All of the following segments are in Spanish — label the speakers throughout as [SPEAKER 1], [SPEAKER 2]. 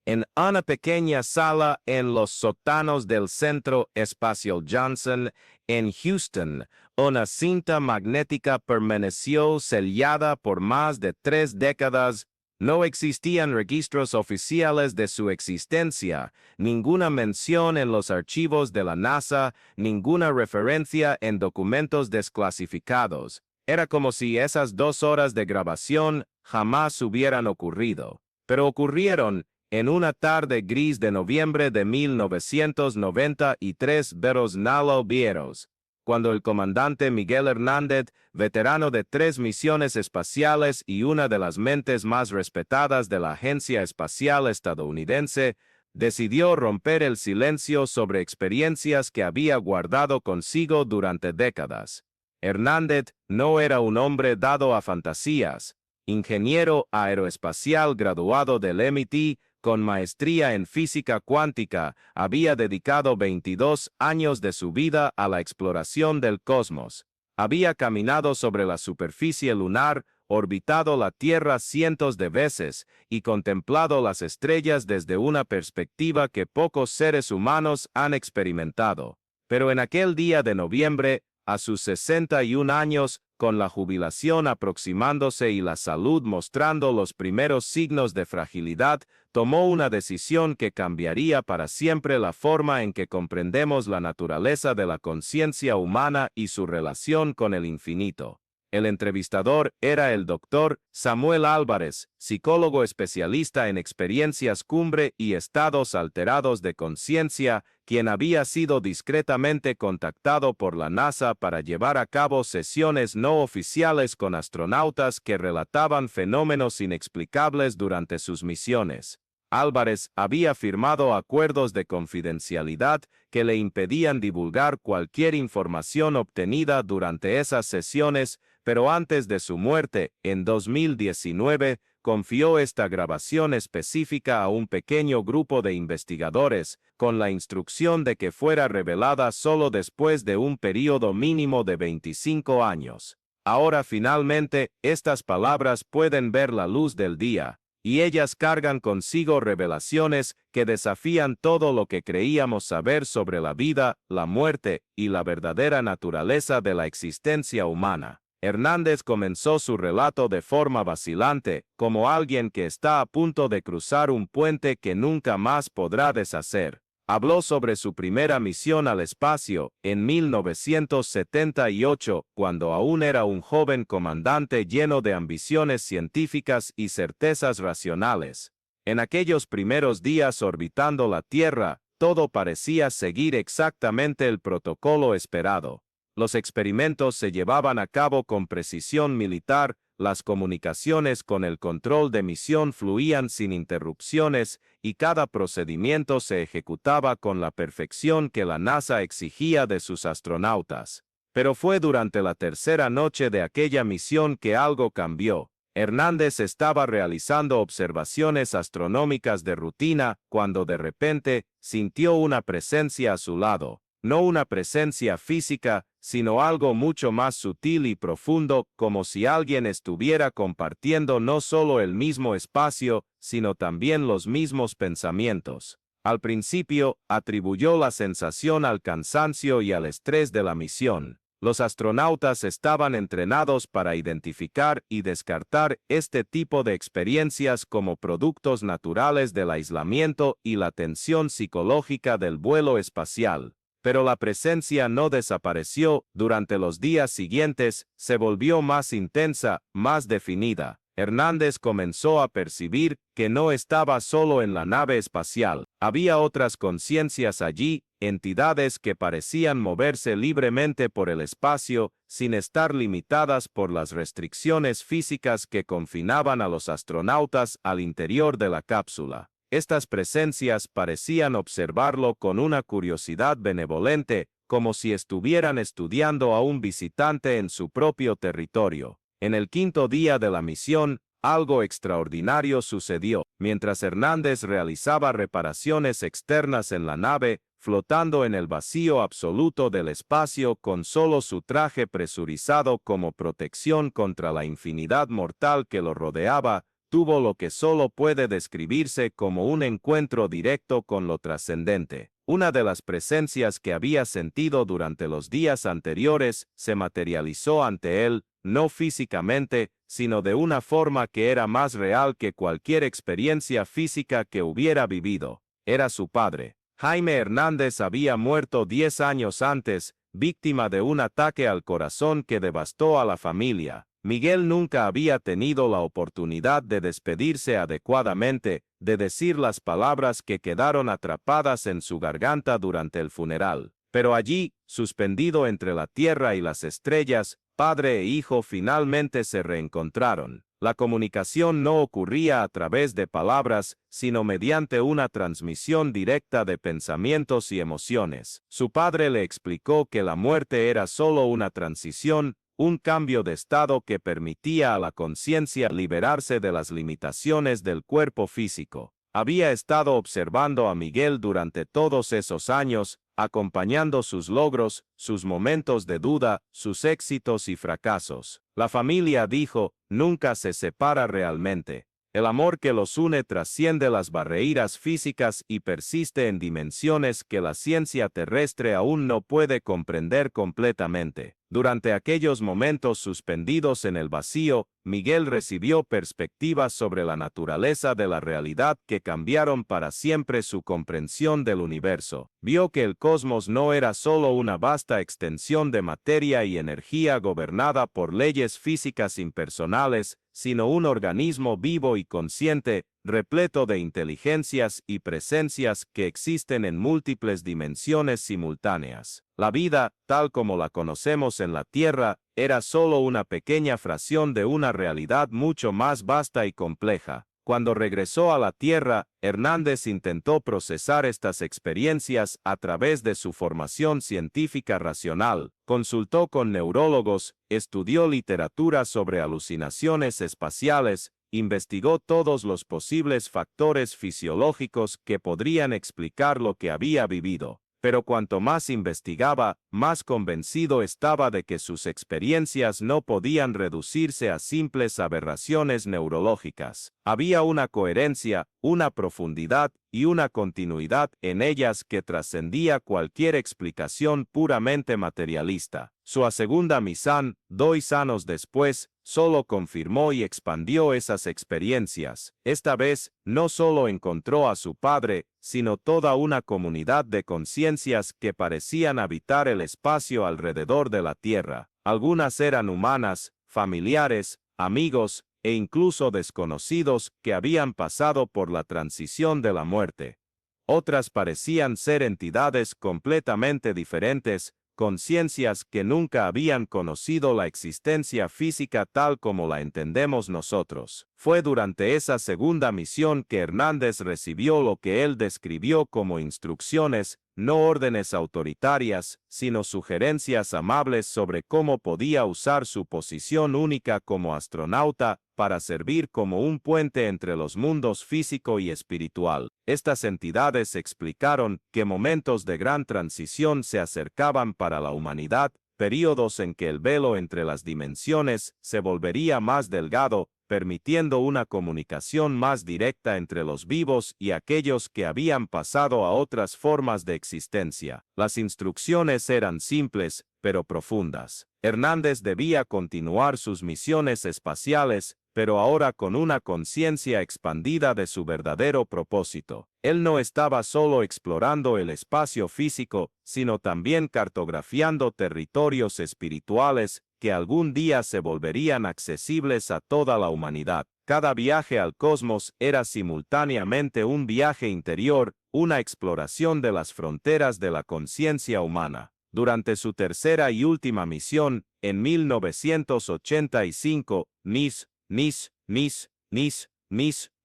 [SPEAKER 1] En una pequeña sala en los sótanos del Centro Espacial Johnson, en Houston, una cinta magnética permaneció sellada por más de 3 décadas. No existían registros oficiales de su existencia, ninguna mención en los archivos de la NASA, ninguna referencia en documentos desclasificados. Era como si esas 2 horas de grabación jamás hubieran ocurrido. Pero ocurrieron. En una tarde gris de noviembre de 1993 Nalo Vieros, cuando el comandante Miguel Hernández, veterano de 3 misiones espaciales y una de las mentes más respetadas de la Agencia Espacial Estadounidense, decidió romper el silencio sobre experiencias que había guardado consigo durante décadas. Hernández no era un hombre dado a fantasías. Ingeniero aeroespacial graduado del MIT, con maestría en física cuántica, había dedicado 22 años de su vida a la exploración del cosmos. Había caminado sobre la superficie lunar, orbitado la Tierra cientos de veces y contemplado las estrellas desde una perspectiva que pocos seres humanos han experimentado. Pero en aquel día de noviembre, a sus 61 años, con la jubilación aproximándose y la salud mostrando los primeros signos de fragilidad, tomó una decisión que cambiaría para siempre la forma en que comprendemos la naturaleza de la conciencia humana y su relación con el infinito. El entrevistador era el Dr. Samuel Álvarez, psicólogo especialista en experiencias cumbre y estados alterados de conciencia, quien había sido discretamente contactado por la NASA para llevar a cabo sesiones no oficiales con astronautas que relataban fenómenos inexplicables durante sus misiones. Álvarez había firmado acuerdos de confidencialidad que le impedían divulgar cualquier información obtenida durante esas sesiones, pero antes de su muerte, en 2019, confió esta grabación específica a un pequeño grupo de investigadores, con la instrucción de que fuera revelada solo después de un período mínimo de 25 años. Ahora finalmente, estas palabras pueden ver la luz del día, y ellas cargan consigo revelaciones que desafían todo lo que creíamos saber sobre la vida, la muerte y la verdadera naturaleza de la existencia humana. Hernández comenzó su relato de forma vacilante, como alguien que está a punto de cruzar un puente que nunca más podrá deshacer. Habló sobre su primera misión al espacio, en 1978, cuando aún era un joven comandante lleno de ambiciones científicas y certezas racionales. En aquellos primeros días orbitando la Tierra, todo parecía seguir exactamente el protocolo esperado. Los experimentos se llevaban a cabo con precisión militar, las comunicaciones con el control de misión fluían sin interrupciones y cada procedimiento se ejecutaba con la perfección que la NASA exigía de sus astronautas. Pero fue durante la tercera noche de aquella misión que algo cambió. Hernández estaba realizando observaciones astronómicas de rutina cuando de repente sintió una presencia a su lado. No una presencia física, sino algo mucho más sutil y profundo, como si alguien estuviera compartiendo no solo el mismo espacio, sino también los mismos pensamientos. Al principio, atribuyó la sensación al cansancio y al estrés de la misión. Los astronautas estaban entrenados para identificar y descartar este tipo de experiencias como productos naturales del aislamiento y la tensión psicológica del vuelo espacial. Pero la presencia no desapareció. Durante los días siguientes, se volvió más intensa, más definida. Hernández comenzó a percibir que no estaba solo en la nave espacial. Había otras conciencias allí, entidades que parecían moverse libremente por el espacio, sin estar limitadas por las restricciones físicas que confinaban a los astronautas al interior de la cápsula. Estas presencias parecían observarlo con una curiosidad benevolente, como si estuvieran estudiando a un visitante en su propio territorio. En el quinto día de la misión, algo extraordinario sucedió. Mientras Hernández realizaba reparaciones externas en la nave, flotando en el vacío absoluto del espacio con solo su traje presurizado como protección contra la infinidad mortal que lo rodeaba, tuvo lo que solo puede describirse como un encuentro directo con lo trascendente. Una de las presencias que había sentido durante los días anteriores se materializó ante él, no físicamente, sino de una forma que era más real que cualquier experiencia física que hubiera vivido. Era su padre. Jaime Hernández había muerto 10 años antes, víctima de un ataque al corazón que devastó a la familia. Miguel nunca había tenido la oportunidad de despedirse adecuadamente, de decir las palabras que quedaron atrapadas en su garganta durante el funeral. Pero allí, suspendido entre la tierra y las estrellas, padre e hijo finalmente se reencontraron. La comunicación no ocurría a través de palabras, sino mediante una transmisión directa de pensamientos y emociones. Su padre le explicó que la muerte era solo una transición, un cambio de estado que permitía a la conciencia liberarse de las limitaciones del cuerpo físico. Había estado observando a Miguel durante todos esos años, acompañando sus logros, sus momentos de duda, sus éxitos y fracasos. La familia, dijo, nunca se separa realmente. El amor que los une trasciende las barreras físicas y persiste en dimensiones que la ciencia terrestre aún no puede comprender completamente. Durante aquellos momentos suspendidos en el vacío, Miguel recibió perspectivas sobre la naturaleza de la realidad que cambiaron para siempre su comprensión del universo. Vio que el cosmos no era solo una vasta extensión de materia y energía gobernada por leyes físicas impersonales, sino un organismo vivo y consciente, repleto de inteligencias y presencias que existen en múltiples dimensiones simultáneas. La vida, tal como la conocemos en la Tierra, era solo una pequeña fracción de una realidad mucho más vasta y compleja. Cuando regresó a la Tierra, Hernández intentó procesar estas experiencias a través de su formación científica racional, consultó con neurólogos, estudió literatura sobre alucinaciones espaciales, investigó todos los posibles factores fisiológicos que podrían explicar lo que había vivido. Pero cuanto más investigaba, más convencido estaba de que sus experiencias no podían reducirse a simples aberraciones neurológicas. Había una coherencia, una profundidad y una continuidad en ellas que trascendía cualquier explicación puramente materialista. Su segunda misión, 2 años después, solo confirmó y expandió esas experiencias. Esta vez, no solo encontró a su padre, sino toda una comunidad de conciencias que parecían habitar el espacio alrededor de la Tierra. Algunas eran humanas, familiares, amigos, e incluso desconocidos que habían pasado por la transición de la muerte. Otras parecían ser entidades completamente diferentes, conciencias que nunca habían conocido la existencia física tal como la entendemos nosotros. Fue durante esa segunda misión que Hernández recibió lo que él describió como instrucciones, no órdenes autoritarias, sino sugerencias amables sobre cómo podía usar su posición única como astronauta para servir como un puente entre los mundos físico y espiritual. Estas entidades explicaron que momentos de gran transición se acercaban para la humanidad, períodos en que el velo entre las dimensiones se volvería más delgado, permitiendo una comunicación más directa entre los vivos y aquellos que habían pasado a otras formas de existencia. Las instrucciones eran simples, pero profundas. Hernández debía continuar sus misiones espaciales, pero ahora con una conciencia expandida de su verdadero propósito. Él no estaba solo explorando el espacio físico, sino también cartografiando territorios espirituales que algún día se volverían accesibles a toda la humanidad. Cada viaje al cosmos era simultáneamente un viaje interior, una exploración de las fronteras de la conciencia humana. Durante su tercera y última misión, en 1985,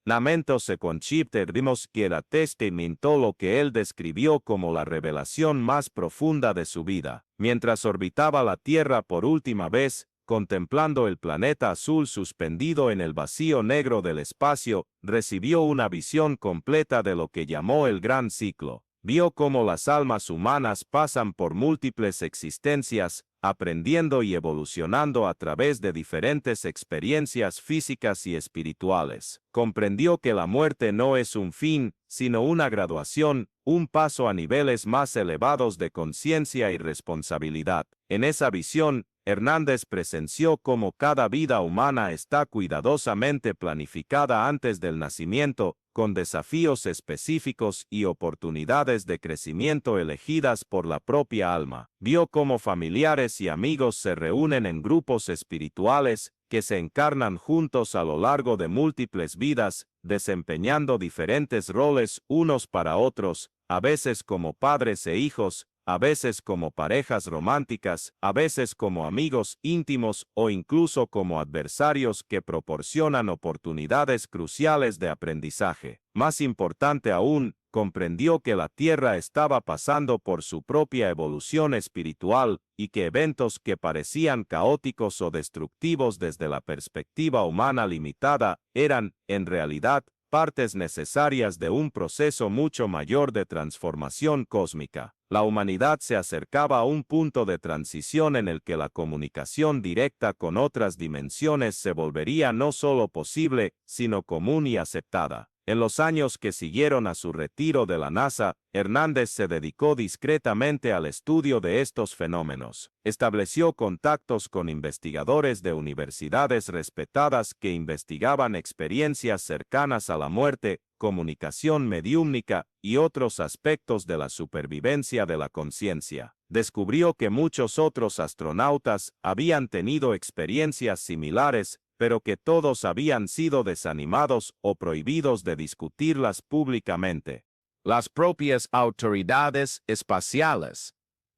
[SPEAKER 1] Lamentos se conchipterdimos que la testimentó lo que él describió como la revelación más profunda de su vida. Mientras orbitaba la Tierra por última vez, contemplando el planeta azul suspendido en el vacío negro del espacio, recibió una visión completa de lo que llamó el Gran Ciclo. Vio cómo las almas humanas pasan por múltiples existencias, aprendiendo y evolucionando a través de diferentes experiencias físicas y espirituales. Comprendió que la muerte no es un fin, sino una graduación, un paso a niveles más elevados de conciencia y responsabilidad. En esa visión, Hernández presenció cómo cada vida humana está cuidadosamente planificada antes del nacimiento, con desafíos específicos y oportunidades de crecimiento elegidas por la propia alma. Vio cómo familiares y amigos se reúnen en grupos espirituales que se encarnan juntos a lo largo de múltiples vidas, desempeñando diferentes roles unos para otros, a veces como padres e hijos, a veces como parejas románticas, a veces como amigos íntimos o incluso como adversarios que proporcionan oportunidades cruciales de aprendizaje. Más importante aún, comprendió que la Tierra estaba pasando por su propia evolución espiritual y que eventos que parecían caóticos o destructivos desde la perspectiva humana limitada eran, en realidad, partes necesarias de un proceso mucho mayor de transformación cósmica. La humanidad se acercaba a un punto de transición en el que la comunicación directa con otras dimensiones se volvería no solo posible, sino común y aceptada. En los años que siguieron a su retiro de la NASA, Hernández se dedicó discretamente al estudio de estos fenómenos. Estableció contactos con investigadores de universidades respetadas que investigaban experiencias cercanas a la muerte, comunicación mediúmnica y otros aspectos de la supervivencia de la conciencia. Descubrió que muchos otros astronautas habían tenido experiencias similares, pero que todos habían sido desanimados o prohibidos de discutirlas públicamente. Las propias autoridades espaciales,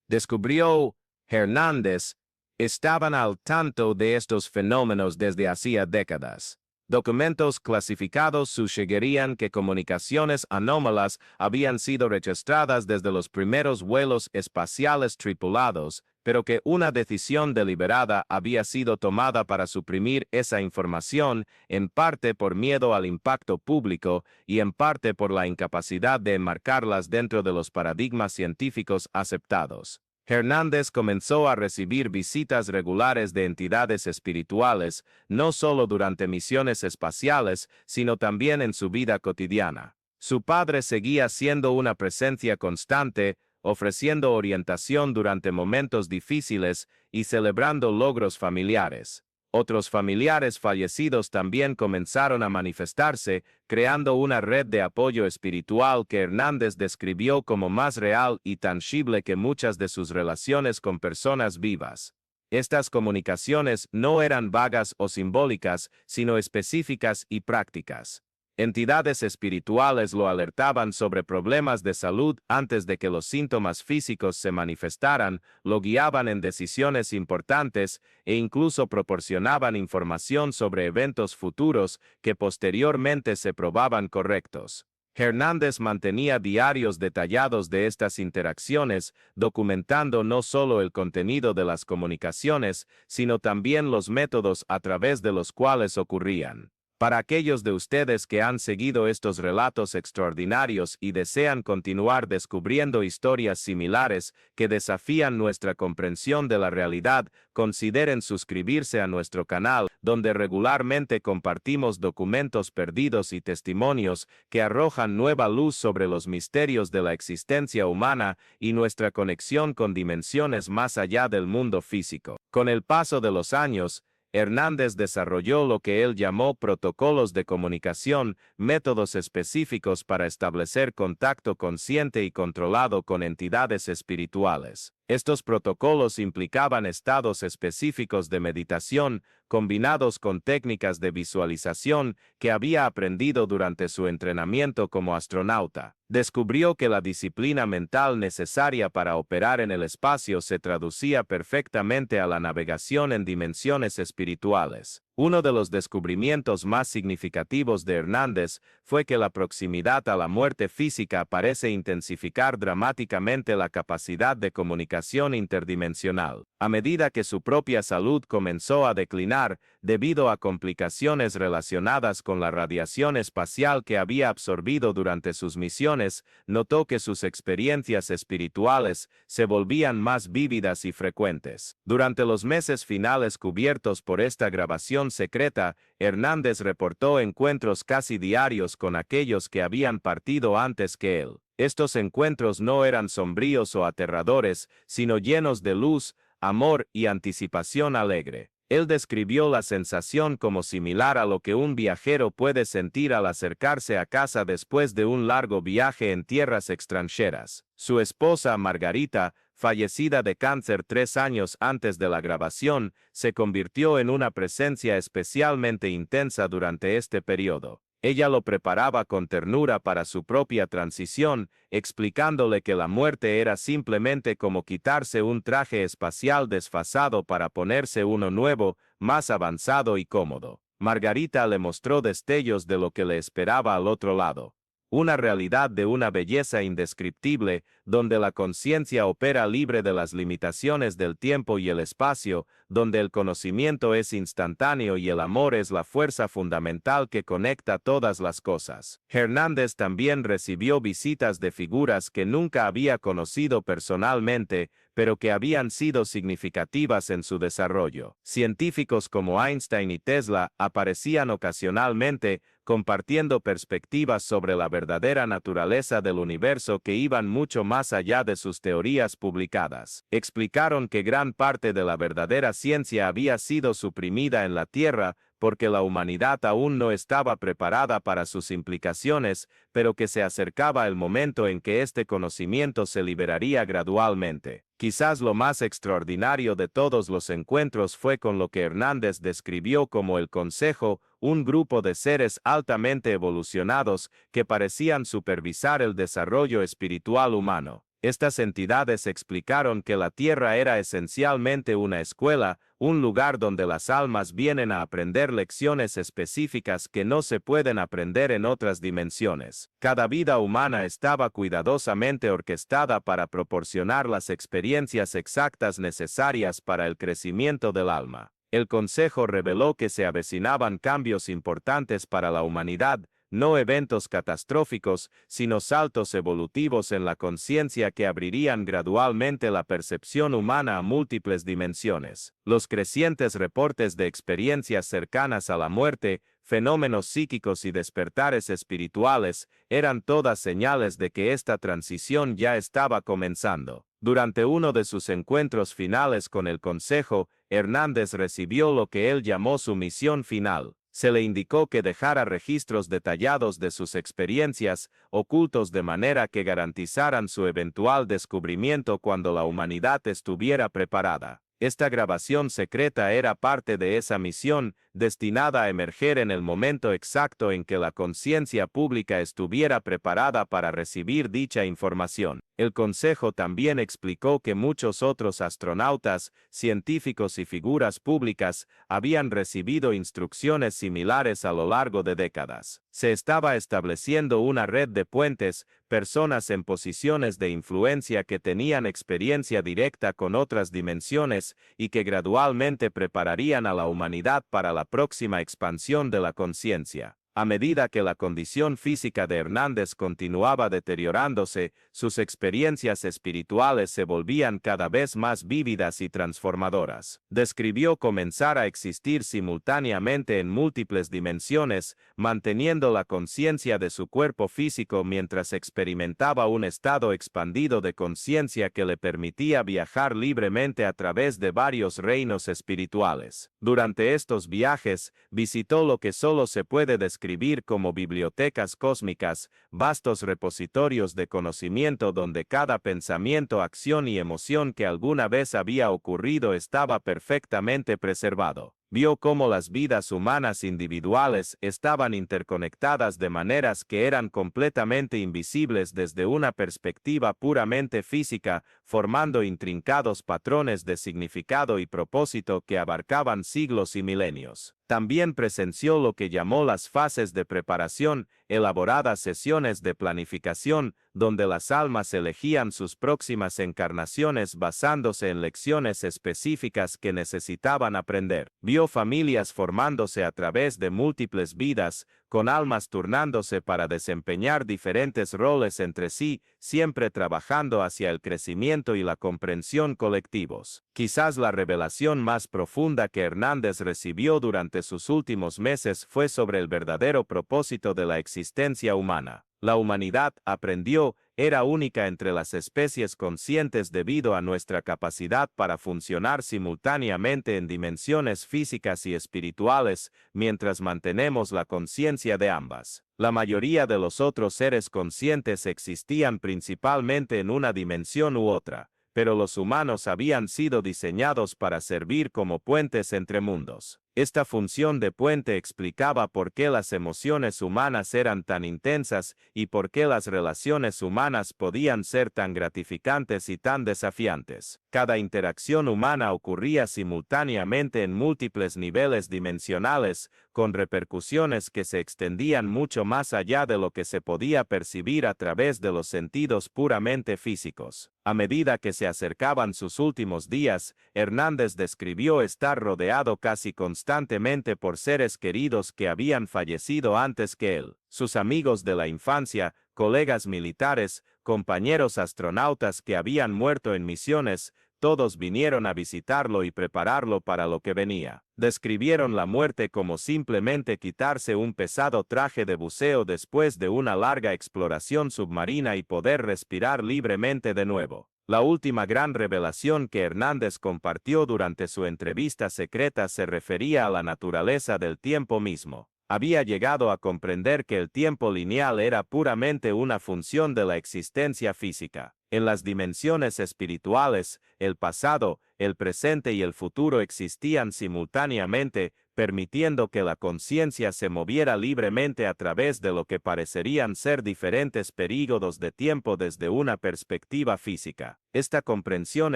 [SPEAKER 1] descubrió Hernández, estaban al tanto de estos fenómenos desde hacía décadas. Documentos clasificados sugerían que comunicaciones anómalas habían sido registradas desde los primeros vuelos espaciales tripulados, pero que una decisión deliberada había sido tomada para suprimir esa información, en parte por miedo al impacto público y en parte por la incapacidad de enmarcarlas dentro de los paradigmas científicos aceptados. Hernández comenzó a recibir visitas regulares de entidades espirituales, no solo durante misiones espaciales, sino también en su vida cotidiana. Su padre seguía siendo una presencia constante, ofreciendo orientación durante momentos difíciles y celebrando logros familiares. Otros familiares fallecidos también comenzaron a manifestarse, creando una red de apoyo espiritual que Hernández describió como más real y tangible que muchas de sus relaciones con personas vivas. Estas comunicaciones no eran vagas o simbólicas, sino específicas y prácticas. Entidades espirituales lo alertaban sobre problemas de salud antes de que los síntomas físicos se manifestaran, lo guiaban en decisiones importantes e incluso proporcionaban información sobre eventos futuros que posteriormente se probaban correctos. Hernández mantenía diarios detallados de estas interacciones, documentando no solo el contenido de las comunicaciones, sino también los métodos a través de los cuales ocurrían. Para aquellos de ustedes que han seguido estos relatos extraordinarios y desean continuar descubriendo historias similares que desafían nuestra comprensión de la realidad, consideren suscribirse a nuestro canal, donde regularmente compartimos documentos perdidos y testimonios que arrojan nueva luz sobre los misterios de la existencia humana y nuestra conexión con dimensiones más allá del mundo físico. Con el paso de los años, Hernández desarrolló lo que él llamó protocolos de comunicación, métodos específicos para establecer contacto consciente y controlado con entidades espirituales. Estos protocolos implicaban estados específicos de meditación, combinados con técnicas de visualización que había aprendido durante su entrenamiento como astronauta. Descubrió que la disciplina mental necesaria para operar en el espacio se traducía perfectamente a la navegación en dimensiones espirituales. Uno de los descubrimientos más significativos de Hernández fue que la proximidad a la muerte física parece intensificar dramáticamente la capacidad de comunicación interdimensional. A medida que su propia salud comenzó a declinar debido a complicaciones relacionadas con la radiación espacial que había absorbido durante sus misiones, notó que sus experiencias espirituales se volvían más vívidas y frecuentes. Durante los meses finales cubiertos por esta grabación secreta, Hernández reportó encuentros casi diarios con aquellos que habían partido antes que él. Estos encuentros no eran sombríos o aterradores, sino llenos de luz, amor y anticipación alegre. Él describió la sensación como similar a lo que un viajero puede sentir al acercarse a casa después de un largo viaje en tierras extranjeras. Su esposa, Margarita, fallecida de cáncer 3 años antes de la grabación, se convirtió en una presencia especialmente intensa durante este periodo. Ella lo preparaba con ternura para su propia transición, explicándole que la muerte era simplemente como quitarse un traje espacial desfasado para ponerse uno nuevo, más avanzado y cómodo. Margarita le mostró destellos de lo que le esperaba al otro lado. Una realidad de una belleza indescriptible, donde la conciencia opera libre de las limitaciones del tiempo y el espacio, donde el conocimiento es instantáneo y el amor es la fuerza fundamental que conecta todas las cosas. Hernández también recibió visitas de figuras que nunca había conocido personalmente, pero que habían sido significativas en su desarrollo. Científicos como Einstein y Tesla aparecían ocasionalmente, compartiendo perspectivas sobre la verdadera naturaleza del universo que iban mucho más allá de sus teorías publicadas. Explicaron que gran parte de la verdadera ciencia había sido suprimida en la Tierra porque la humanidad aún no estaba preparada para sus implicaciones, pero que se acercaba el momento en que este conocimiento se liberaría gradualmente. Quizás lo más extraordinario de todos los encuentros fue con lo que Hernández describió como el Consejo, un grupo de seres altamente evolucionados que parecían supervisar el desarrollo espiritual humano. Estas entidades explicaron que la Tierra era esencialmente una escuela, un lugar donde las almas vienen a aprender lecciones específicas que no se pueden aprender en otras dimensiones. Cada vida humana estaba cuidadosamente orquestada para proporcionar las experiencias exactas necesarias para el crecimiento del alma. El Consejo reveló que se avecinaban cambios importantes para la humanidad, no eventos catastróficos, sino saltos evolutivos en la conciencia que abrirían gradualmente la percepción humana a múltiples dimensiones. Los crecientes reportes de experiencias cercanas a la muerte, fenómenos psíquicos y despertares espirituales, eran todas señales de que esta transición ya estaba comenzando. Durante uno de sus encuentros finales con el Consejo, Hernández recibió lo que él llamó su misión final. Se le indicó que dejara registros detallados de sus experiencias, ocultos de manera que garantizaran su eventual descubrimiento cuando la humanidad estuviera preparada. Esta grabación secreta era parte de esa misión, destinada a emerger en el momento exacto en que la conciencia pública estuviera preparada para recibir dicha información. El Consejo también explicó que muchos otros astronautas, científicos y figuras públicas habían recibido instrucciones similares a lo largo de décadas. Se estaba estableciendo una red de puentes, personas en posiciones de influencia que tenían experiencia directa con otras dimensiones y que gradualmente prepararían a la humanidad para la próxima expansión de la conciencia. A medida que la condición física de Hernández continuaba deteriorándose, sus experiencias espirituales se volvían cada vez más vívidas y transformadoras. Describió comenzar a existir simultáneamente en múltiples dimensiones, manteniendo la conciencia de su cuerpo físico mientras experimentaba un estado expandido de conciencia que le permitía viajar libremente a través de varios reinos espirituales. Durante estos viajes, visitó lo que solo se puede describir como bibliotecas cósmicas, vastos repositorios de conocimiento donde cada pensamiento, acción y emoción que alguna vez había ocurrido estaba perfectamente preservado. Vio cómo las vidas humanas individuales estaban interconectadas de maneras que eran completamente invisibles desde una perspectiva puramente física, formando intrincados patrones de significado y propósito que abarcaban siglos y milenios. También presenció lo que llamó las fases de preparación, elaboradas sesiones de planificación, donde las almas elegían sus próximas encarnaciones basándose en lecciones específicas que necesitaban aprender. Vio familias formándose a través de múltiples vidas, con almas turnándose para desempeñar diferentes roles entre sí, siempre trabajando hacia el crecimiento y la comprensión colectivos. Quizás la revelación más profunda que Hernández recibió durante sus últimos meses fue sobre el verdadero propósito de la existencia humana. La humanidad, aprendió, era única entre las especies conscientes debido a nuestra capacidad para funcionar simultáneamente en dimensiones físicas y espirituales, mientras mantenemos la conciencia de ambas. La mayoría de los otros seres conscientes existían principalmente en una dimensión u otra, pero los humanos habían sido diseñados para servir como puentes entre mundos. Esta función de puente explicaba por qué las emociones humanas eran tan intensas y por qué las relaciones humanas podían ser tan gratificantes y tan desafiantes. Cada interacción humana ocurría simultáneamente en múltiples niveles dimensionales, con repercusiones que se extendían mucho más allá de lo que se podía percibir a través de los sentidos puramente físicos. A medida que se acercaban sus últimos días, Hernández describió estar rodeado casi constantemente por seres queridos que habían fallecido antes que él. Sus amigos de la infancia, colegas militares, compañeros astronautas que habían muerto en misiones, todos vinieron a visitarlo y prepararlo para lo que venía. Describieron la muerte como simplemente quitarse un pesado traje de buceo después de una larga exploración submarina y poder respirar libremente de nuevo. La última gran revelación que Hernández compartió durante su entrevista secreta se refería a la naturaleza del tiempo mismo. Había llegado a comprender que el tiempo lineal era puramente una función de la existencia física. En las dimensiones espirituales, el pasado, el presente y el futuro existían simultáneamente, permitiendo que la conciencia se moviera libremente a través de lo que parecerían ser diferentes períodos de tiempo desde una perspectiva física. Esta comprensión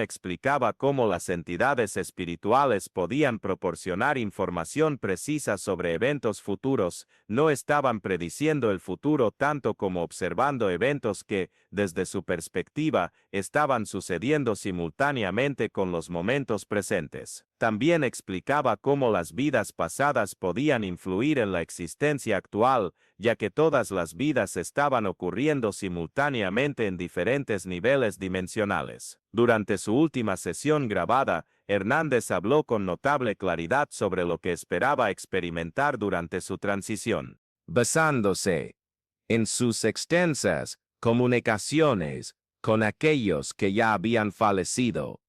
[SPEAKER 1] explicaba cómo las entidades espirituales podían proporcionar información precisa sobre eventos futuros, no estaban prediciendo el futuro tanto como observando eventos que, desde su perspectiva, estaban sucediendo simultáneamente con los momentos presentes. También explicaba cómo las vidas pasadas podían influir en la existencia actual, ya que todas las vidas estaban ocurriendo simultáneamente en diferentes niveles dimensionales. Durante su última sesión grabada, Hernández habló con notable claridad sobre lo que esperaba experimentar durante su transición. Basándose en sus extensas comunicaciones con aquellos que ya habían fallecido,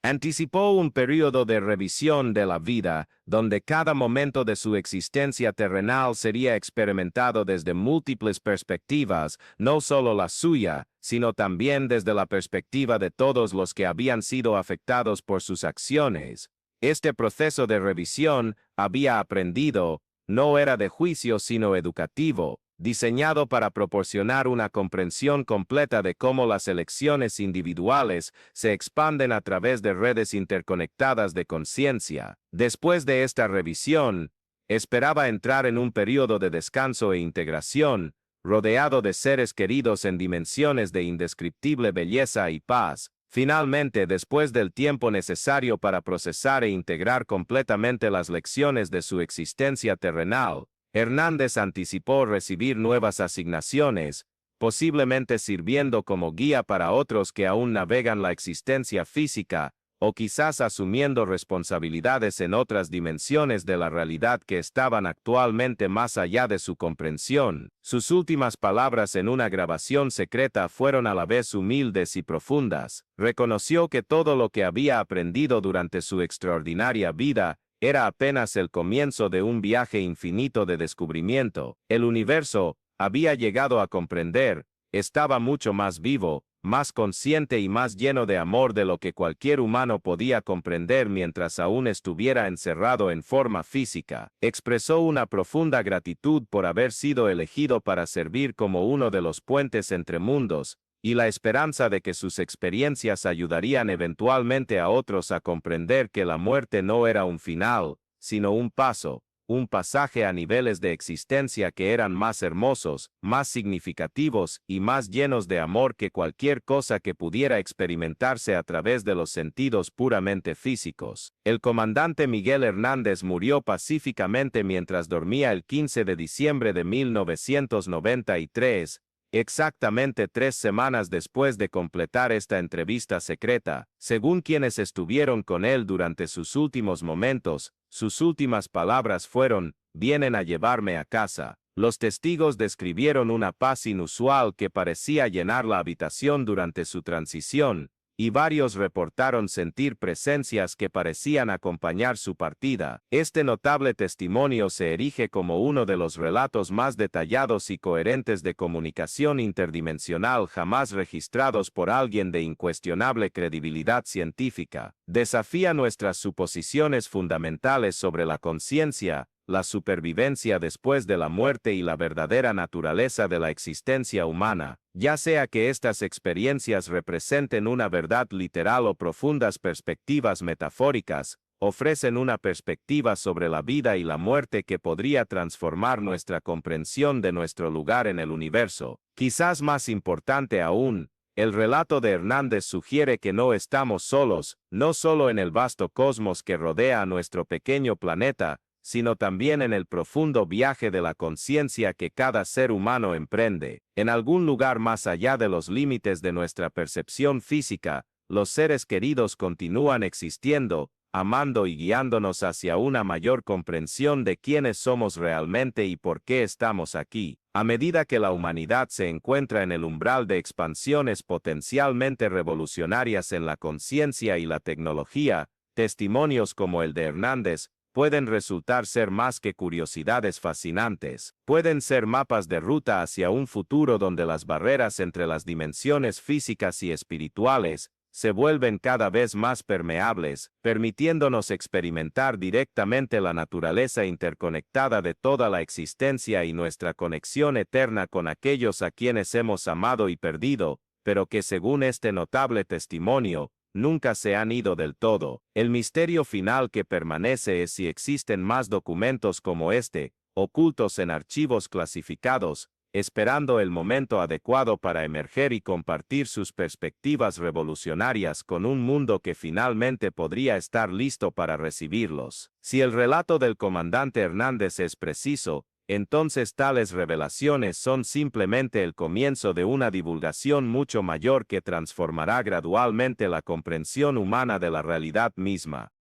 [SPEAKER 1] anticipó un período de revisión de la vida, donde cada momento de su existencia terrenal sería experimentado desde múltiples perspectivas, no solo la suya, sino también desde la perspectiva de todos los que habían sido afectados por sus acciones. Este proceso de revisión, había aprendido, no era de juicio sino educativo, diseñado para proporcionar una comprensión completa de cómo las elecciones individuales se expanden a través de redes interconectadas de conciencia. Después de esta revisión, esperaba entrar en un periodo de descanso e integración, rodeado de seres queridos en dimensiones de indescriptible belleza y paz. Finalmente, después del tiempo necesario para procesar e integrar completamente las lecciones de su existencia terrenal, Hernández anticipó recibir nuevas asignaciones, posiblemente sirviendo como guía para otros que aún navegan la existencia física, o quizás asumiendo responsabilidades en otras dimensiones de la realidad que estaban actualmente más allá de su comprensión. Sus últimas palabras en una grabación secreta fueron a la vez humildes y profundas. Reconoció que todo lo que había aprendido durante su extraordinaria vida era apenas el comienzo de un viaje infinito de descubrimiento. El universo, había llegado a comprender, estaba mucho más vivo, más consciente y más lleno de amor de lo que cualquier humano podía comprender mientras aún estuviera encerrado en forma física. Expresó una profunda gratitud por haber sido elegido para servir como uno de los puentes entre mundos, y la esperanza de que sus experiencias ayudarían eventualmente a otros a comprender que la muerte no era un final, sino un paso, un pasaje a niveles de existencia que eran más hermosos, más significativos y más llenos de amor que cualquier cosa que pudiera experimentarse a través de los sentidos puramente físicos. El comandante Miguel Hernández murió pacíficamente mientras dormía el 15 de diciembre de 1993, exactamente 3 semanas después de completar esta entrevista secreta. Según quienes estuvieron con él durante sus últimos momentos, sus últimas palabras fueron: «Vienen a llevarme a casa». Los testigos describieron una paz inusual que parecía llenar la habitación durante su transición, y varios reportaron sentir presencias que parecían acompañar su partida. Este notable testimonio se erige como uno de los relatos más detallados y coherentes de comunicación interdimensional jamás registrados por alguien de incuestionable credibilidad científica. Desafía nuestras suposiciones fundamentales sobre la conciencia, la supervivencia después de la muerte y la verdadera naturaleza de la existencia humana, ya sea que estas experiencias representen una verdad literal o profundas perspectivas metafóricas, ofrecen una perspectiva sobre la vida y la muerte que podría transformar nuestra comprensión de nuestro lugar en el universo. Quizás más importante aún, el relato de Hernández sugiere que no estamos solos, no solo en el vasto cosmos que rodea a nuestro pequeño planeta, sino también en el profundo viaje de la conciencia que cada ser humano emprende. En algún lugar más allá de los límites de nuestra percepción física, los seres queridos continúan existiendo, amando y guiándonos hacia una mayor comprensión de quiénes somos realmente y por qué estamos aquí. A medida que la humanidad se encuentra en el umbral de expansiones potencialmente revolucionarias en la conciencia y la tecnología, testimonios como el de Hernández pueden resultar ser más que curiosidades fascinantes. Pueden ser mapas de ruta hacia un futuro donde las barreras entre las dimensiones físicas y espirituales se vuelven cada vez más permeables, permitiéndonos experimentar directamente la naturaleza interconectada de toda la existencia y nuestra conexión eterna con aquellos a quienes hemos amado y perdido, pero que según este notable testimonio, nunca se han ido del todo. El misterio final que permanece es si existen más documentos como este, ocultos en archivos clasificados, esperando el momento adecuado para emerger y compartir sus perspectivas revolucionarias con un mundo que finalmente podría estar listo para recibirlos. Si el relato del comandante Hernández es preciso, entonces tales revelaciones son simplemente el comienzo de una divulgación mucho mayor que transformará gradualmente la comprensión humana de la realidad misma.